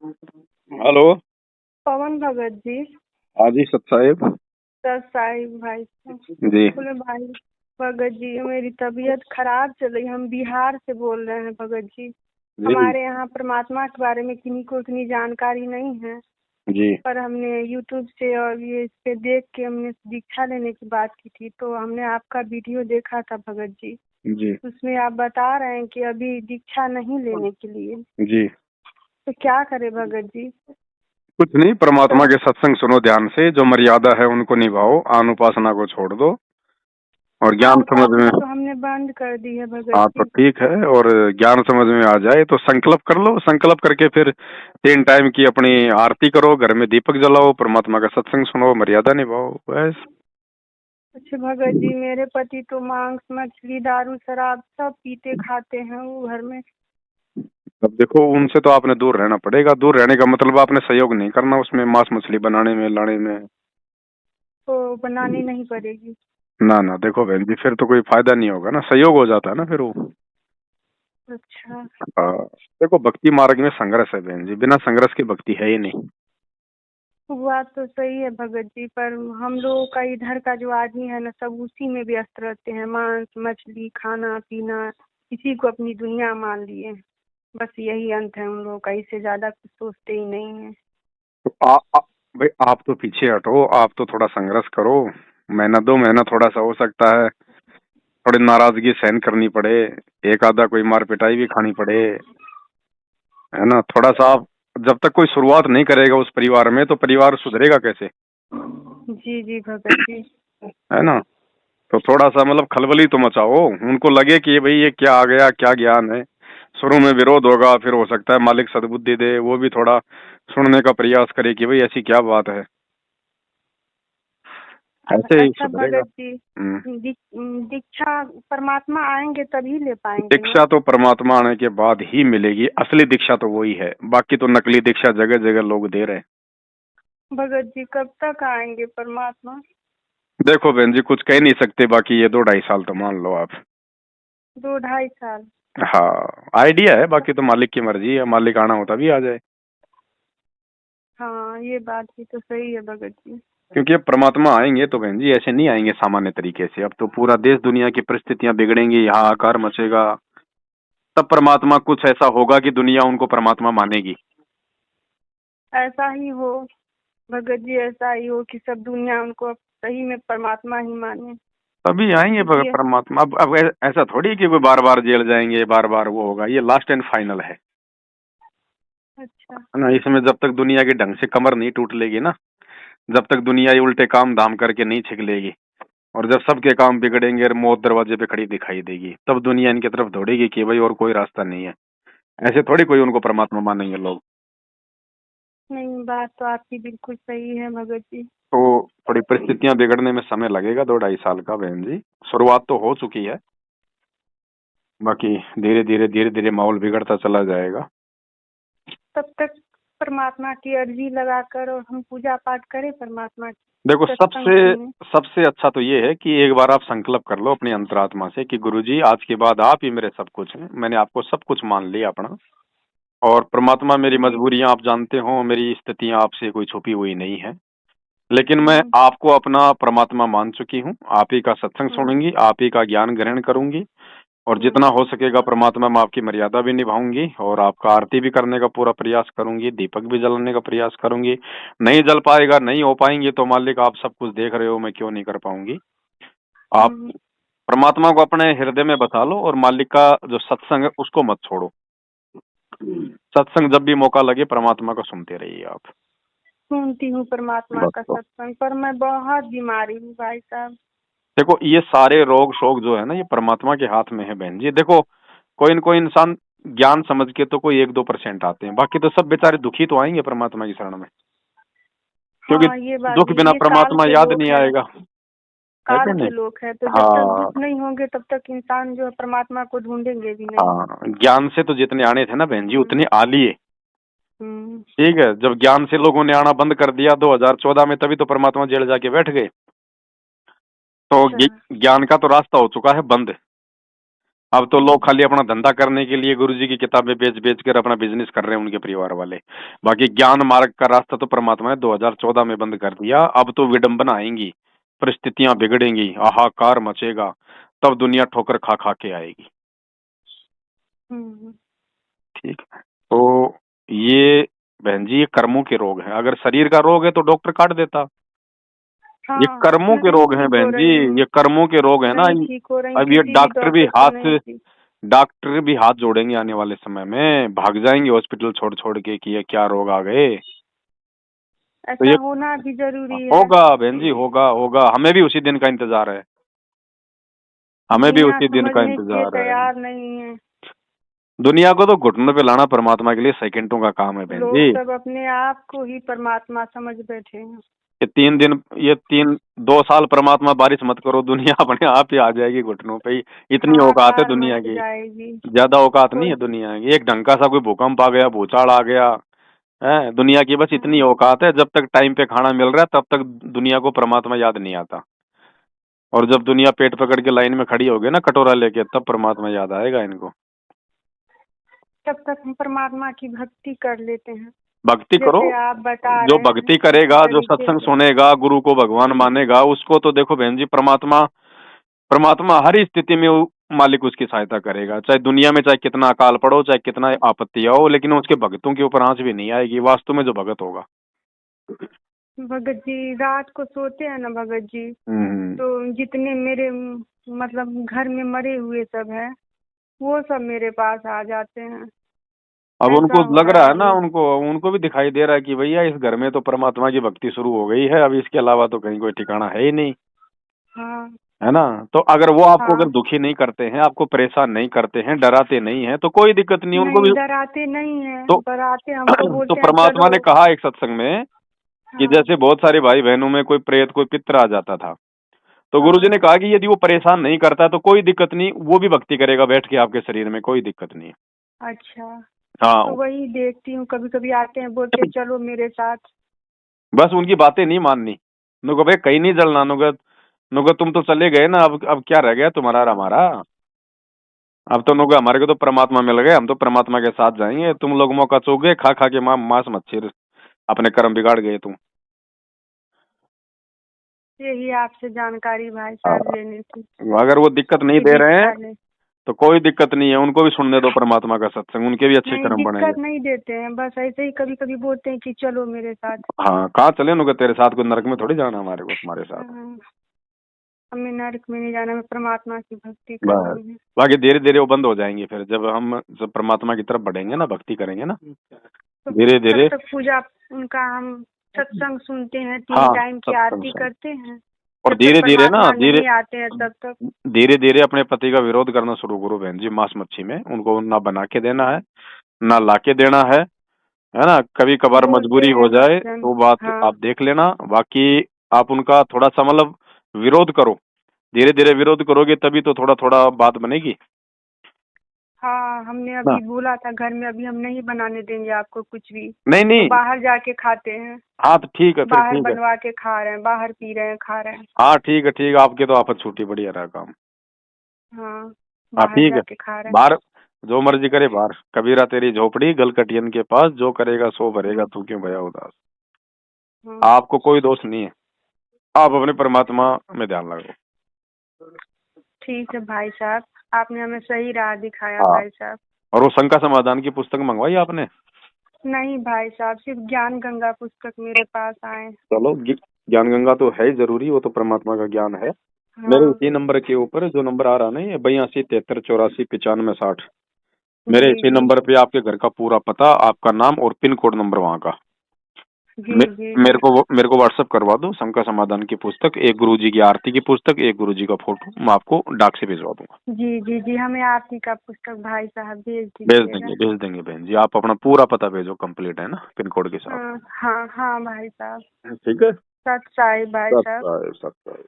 Hello. पवन भगत जी। हाँ जी सत Sahib. Sir Sahib भाई साहब। जी बोले भाई भगत जी, मेरी तबीयत खराब चल रही। हम बिहार से बोल रहे हैं भगत जी। जी हमारे यहाँ परमात्मा के बारे में किन्हीं को इतनी जानकारी नहीं है, जी पर हमने यूट्यूब से और ये इस पे देख के हमने दीक्षा लेने की बात की थी, तो हमने आपका वीडियो देखा था भगत जी। जी उसमें आप बता रहे हैं कि अभी दीक्षा नहीं लेने के लिए, जी। तो क्या करे भगत जी? कुछ नहीं, तो परमात्मा के सत्संग सुनो ध्यान से, जो मर्यादा है उनको निभाओ, आन उपासना को छोड़ दो और ज्ञान समझ में। उपासना तो हमने बंद कर दी है भगत हाँ तो जी। ठीक है, और ज्ञान समझ में आ जाए तो संकल्प कर लो। संकल्प करके फिर 3 टाइम की अपनी आरती करो, घर में दीपक जलाओ, परमात्मा का सत्संग सुनो, मर्यादा निभाओ, बस। अच्छा भगत जी, मेरे पति तो मांस मछली दारू शराब सब पीते खाते हैं वो घर में। अब देखो, उनसे तो आपने दूर रहना पड़ेगा। दूर रहने का मतलब आपने सहयोग नहीं करना उसमें, मांस मछली बनाने में, लाने में। तो बनानी नहीं पड़ेगी। ना ना, देखो बहन जी, फिर तो कोई फायदा नहीं होगा ना, सहयोग हो जाता है ना फिर वो। अच्छा। देखो, भक्ति मार्ग में संघर्ष है बहन जी, बिना संघर्ष की भक्ति है ही नहीं। बात तो सही है भगत जी, पर हम लोगों का इधर का जो आदमी है ना, सब उसी में व्यस्त रहते हैं। मांस मछली खाना पीना, इसी को अपनी दुनिया मान लिए। बस यही अंत है उन लोगों का, इससे ज्यादा कुछ सोचते ही नहीं है। तो भाई आप तो पीछे हटो, आप तो थोड़ा संघर्ष करो। महीना 2 महीना थोड़ा सा हो सकता है थोड़ी नाराजगी सहन करनी पड़े, एक आधा कोई मार पिटाई भी खानी पड़े, है ना। थोड़ा सा आप, जब तक कोई शुरुआत नहीं करेगा उस परिवार में तो परिवार सुधरेगा कैसे? जी जी भगत जी। है ना। तो थोड़ा सा मतलब खलबली तो मचाओ, उनको लगे कि भाई ये क्या आ गया, क्या ज्ञान है। शुरू में विरोध होगा, फिर हो सकता है मालिक सद्बुद्धि दे, वो भी थोड़ा सुनने का प्रयास करे कि भाई ऐसी क्या बात है। ऐसे ही अच्छा सुधरेगा। भगत जी, दीक्षा परमात्मा आएंगे तभी ले पाएंगे ना? दीक्षा तो परमात्मा आने के बाद ही मिलेगी, असली दीक्षा तो वही है, बाकी तो नकली दीक्षा जगह जगह लोग दे रहे हैं। भगत जी कब तक आएंगे परमात्मा? देखो बहन जी, कुछ कह नहीं सकते, बाकी ये 2-2.5 साल तो मान लो आप। 2-2.5 साल? हाँ, आइडिया है, बाकी तो मालिक की मर्जी है, मालिक आना होता भी आ जाए। हाँ ये बात भी तो सही है भगत जी। क्योंकि अब परमात्मा आएंगे तो बहन जी ऐसे नहीं आएंगे सामान्य तरीके से, अब तो पूरा देश दुनिया की परिस्थितियां बिगड़ेंगी, यहाँ आकार मचेगा। तब परमात्मा कुछ ऐसा होगा कि दुनिया उनको परमात्मा मानेगी। ऐसा ही हो भगत जी, ऐसा ही हो कि सब दुनिया उनको अब सही में परमात्मा ही माने। तभी आएंगे क्योंकि परमात्मा। अब ऐसा थोड़ी कि वो बार बार जेल जाएंगे, बार बार वो होगा, ये लास्ट एंड फाइनल अच्छा। है ना। इसमें जब तक दुनिया के ढंग से कमर नहीं टूट लेगी ना, जब तक दुनिया ये उल्टे काम धाम करके नहीं छिक लेगी, और जब सबके काम बिगड़ेंगे और मौत दरवाजे पे खड़ी दिखाई देगी, तब दुनिया इनकी तरफ दौड़ेगी कि भाई और कोई रास्ता नहीं है। ऐसे थोड़ी कोई उनको परमात्मा मानेंगे लोग। नहीं, बात तो आपकी बिल्कुल सही है भगत जी। तो थोड़ी परिस्थितियां बिगड़ने में समय लगेगा, 2-2.5 साल का बहन जी। शुरुआत तो हो चुकी है, बाकी धीरे धीरे धीरे धीरे माहौल बिगड़ता चला जाएगा। तब तक परमात्मा की अर्जी लगाकर और हम पूजा पाठ करें परमात्मा की, देखो, सत्संग सबसे सुने। सबसे अच्छा तो ये है कि एक बार आप संकल्प कर लो अपनी अंतरात्मा से कि गुरुजी आज के बाद आप ही मेरे सब कुछ हैं, मैंने आपको सब कुछ मान लिया अपना। और परमात्मा, मेरी जी। मजबूरियां आप जानते हो, मेरी स्थितियां आपसे कोई छुपी हुई नहीं है, लेकिन मैं हम्म। आपको अपना परमात्मा मान चुकी हूँ। आप ही का सत्संग हम्म। सुनूंगी, आप ही का ज्ञान ग्रहण करूंगी, और जितना हम्म। हो सकेगा परमात्मा मैं आपकी मर्यादा भी निभाऊंगी, और आपका आरती भी करने का पूरा प्रयास करूंगी, दीपक भी जलाने का प्रयास करूंगी। नहीं जल पाएगा, नहीं हो पाएंगे तो मालिक आप सब कुछ देख रहे हो, मैं क्यों नहीं कर पाऊंगी। आप हम्म। परमात्मा को अपने हृदय में बसा लो, और मालिक का जो सत्संग है उसको मत छोड़ो। सत्संग जब भी मौका लगे परमात्मा को सुनते रहिए आप। सुनती हूँ परमात्मा बस का तो सत्संग, पर मैं बहुत बीमारी हूँ भाई साहब। देखो, ये सारे रोग शोक जो है ना, ये परमात्मा के हाथ में है बहन जी। देखो, कोई न कोई इंसान ज्ञान समझ के तो कोई 1-2% आते हैं, बाकी तो सब बेचारे दुखी तो आएंगे परमात्मा की शरण में, क्योंकि हाँ ये बात दुख भी, बिना ये काल परमात्मा के याद लोग नहीं हैं। आएगा, है काल कि के नहीं। लोग हैं, तो जब तक हाँ दुख नहीं होंगे तब तक इंसान जो है परमात्मा को ढूंढेंगे भी नहीं। हाँ, ज्ञान से तो जितने आने थे ना बहन जी हम्म। उतने आ लिए। हम्म। ठीक है, जब ज्ञान से लोगों ने आना बंद कर दिया 2014 में, तभी तो परमात्मा जेल जाके बैठ गए। तो अच्छा। ज्ञान का तो रास्ता हो चुका है बंद। अब तो लोग खाली अपना धंधा करने के लिए गुरुजी की किताबें बेच बेच कर अपना बिजनेस कर रहे हैं उनके परिवार वाले। बाकी ज्ञान मार्ग का रास्ता तो परमात्मा ने 2014 में बंद कर दिया। अब तो विडंबना आएंगी, परिस्थितियां बिगड़ेंगी, हाहाकार मचेगा, तब दुनिया ठोकर खा खा के आएगी। हम्म। ठीक है, तो ये बहन जी ये कर्मों के रोग हैं। अगर शरीर का रोग है तो डॉक्टर काट देता। ये हाँ, कर्मों के नहीं रोग हैं ठीक हो बहन जी, रही हूँ, ये कर्मों के रोग है ना। नहीं ठीक हो रही, अब ये किसी भी डॉक्टर से नहीं ठीक। डॉक्टर भी हाथ जोड़ेंगे आने वाले समय में, भाग जाएंगे हॉस्पिटल छोड़ छोड़ के कि ये क्या रोग आ गए। तो ऐसा ये होना भी जरूरी है। होगा बहन जी, होगा होगा। हमें भी उसी दिन का इंतजार है, हमें भी दुनिया उसी दिन का समझने के इंतजार है। तैयार नहीं है। दुनिया को तो घुटनों पे लाना परमात्मा के लिए सेकंडों का काम है बहन लोग जी। सब अपने आप को ही परमात्मा समझ बैठे हैं। ये 3 दिन, ये 2 साल परमात्मा बारिश मत करो, दुनिया अपने आप ही आ जाएगी घुटनों पे ही। इतनी औकात है हाहाकार दुनिया मच की, जाएगी। ज्यादा औकात नहीं कोई। है दुनिया की। एक ढंग का सा कोई भूकंप आ गया, भूचाल आ गया है, दुनिया की बस इतनी हाँ, औकात है। जब तक टाइम पे खाना मिल रहा है तब तक दुनिया को परमात्मा याद नहीं आता। और जब दुनिया पेट पकड़ के लाइन में खड़ी होगी ना कटोरा लेके, तब परमात्मा याद आएगा इनको। तब तक हम परमात्मा की भक्ति कर लेते हैं, भक्ति करो। जैसे आप बता जो रहे हैं भक्ति उसी करेगा, जो तरीके सत्संग से। सुनेगा, गुरु को भगवान मानेगा, उसको तो देखो बहन जी परमात्मा, परमात्मा हर स्थिति में मालिक उसकी सहायता करेगा। चाहे दुनिया में चाहे कितना अकाल पड़ो, चाहे कितना आपत्ति आओ, लेकिन उसके भक्तों के ऊपर आंच भी नहीं आएगी वास्तव में जो भगत होगा। भगत जी रात को सोते हैं ना भगत जी, हम्म। तो जितने मेरे मतलब घर में मरे हुए सब हैं, वो सब मेरे पास आ जाते हैं। अब ऐसा उनको हो लग रहा रहा है है ना, अभी। उनको उनको भी दिखाई दे रहा है कि भैया इस घर में तो परमात्मा की भक्ति शुरू हो गई है, अब इसके अलावा तो कहीं कोई ठिकाना है ही नहीं। हाँ। है ना। तो अगर वो आपको अगर हाँ, दुखी नहीं करते हैं, आपको परेशान नहीं करते हैं, डराते नहीं हैं, तो कोई दिक्कत नहीं उनको नहीं भी। डराते नहीं है, तो डराते हमको तो बोलते हैं परमात्मा चलो। ने कहा एक सत्संग में कि हाँ। जैसे बहुत सारे भाई बहनों में कोई प्रेत कोई पितर आ जाता था, तो गुरुजी हाँ। ने कहा कि यदि वो परेशान नहीं करता तो कोई दिक्कत नहीं, वो भी भक्ति करेगा बैठ के आपके शरीर में, कोई दिक्कत नहीं है। अच्छा, तो हाँ। वही देखती हूँ, कभी कभी आते हैं बोलते हैं चलो मेरे साथ। बस उनकी बातें नहीं माननी। नुको भाई कहीं नहीं जलना, नुको नुको तुम तो चले गए ना, अब क्या रह गया तुम्हारा और हमारा। अब तो नुको हमारे को तो परमात्मा मिल गए, हम तो परमात्मा के साथ जाएंगे। तुम लोग मौका चूक गए, खा खा के मांस मच्छी अपने कर्म बिगाड़ गए तुम। यही आपसे जानकारी भाई हाँ, साहब लेनी थी अगर वो दिक्कत नहीं कि दे रहे हैं दीक्षा ले। तो कोई दिक्कत नहीं है, उनको भी सुनने दो परमात्मा का सत्संग, उनके भी अच्छे नहीं कर्म बनेंगे। दिक्कत नहीं देते हैं, बस ऐसे ही कभी कभी बोलते हैं कि चलो मेरे साथ। हाँ, कहाँ चले नुको, तेरे साथ कोई नरक में थोड़ी जाना हमारे को तुम्हारे साथ। हाँ, हमें नरक में नहीं जाना, हमें परमात्मा की भक्ति बस करनी है। बाकी धीरे धीरे वो बंद हो जाएंगे फिर, जब परमात्मा की तरफ बढ़ेंगे ना, भक्ति करेंगे ना तो धीरे तब धीरे। तक पूजा उनका हम सत्संग सुनते हैं, 3 हाँ, टाइम की सत्संग आरती से। करते हैं। और जब तक धीरे धीरे ना, परमात्मा नहीं आते हैं तब तक। धीरे धीरे अपने पति का विरोध करना शुरू करो बहन जी। मांस मच्छी में उनको ना बना के देना है, ना ला के देना है ना। कभी कभार बोलते मजबूरी हैं हो जाए हसबैंड। तो बात हाँ। आप देख लेना। बाकी आप उनका थोड़ा सा मतलब विरोध करो, धीरे धीरे विरोध करोगे तभी तो थोड़ा थोड़ा बात बनेगी हाँ, हमने ना। अभी बोला था घर में अभी हम नहीं बनाने देंगे आपको कुछ भी, नहीं तो नहीं। बाहर जाके खाते हैं। हाँ तो ठीक है, फिर बाहर ठीक है। बनवा के खा रहे हैं, बाहर पी रहे हैं, खा रहे हैं। हाँ ठीक है, ठीक है, आपके तो आफत छूटी, बढ़िया रहा काम। हाँ, हाँ बाहर ठीक है। जाके खा रहे हैं। बाहर जो मर्जी करे बाहर, कबीरा तेरी झोपड़ी गलकटियन के पास, जो करेगा सो भरेगा, तू क्यों भया उदास। हाँ, आपको कोई दोष नहीं है, आप अपने परमात्मा में ध्यान लगाओ। ठीक है भाई साहब, आपने हमें सही राह दिखाया हाँ, भाई साहब। और वो शंका समाधान की पुस्तक मंगवाई आपने? नहीं भाई साहब, सिर्फ ज्ञान गंगा पुस्तक मेरे पास आए। चलो, ज्ञान गंगा तो है ही जरूरी, वो तो परमात्मा का ज्ञान है। मेरे हाँ। इसी नंबर के ऊपर जो नंबर आ रहा नहीं है, 82 73 84 95 60, मेरे जी इसी जी। नंबर पे आपके घर का पूरा पता, आपका नाम और पिन कोड नंबर वहाँ का जी मे, जी जी। मेरे को व्हाट्सअप करवा दो। शंका समाधान की पुस्तक, एक गुरुजी की आरती की पुस्तक, एक गुरुजी का फोटो, मैं आपको डाक से भिजवा दूंगा। जी जी जी, हमें आरती का पुस्तक भाई साहब भेज भेज दीजिएगा। देंगे, भेज देंगे बहन जी। आप अपना पूरा पता भेजो, कंप्लीट है ना, पिन कोड के साथ। हाँ हाँ हाँ भाई साहब। ठीक है। सत साई भाई सत साहब। साहिब, सत साहिब।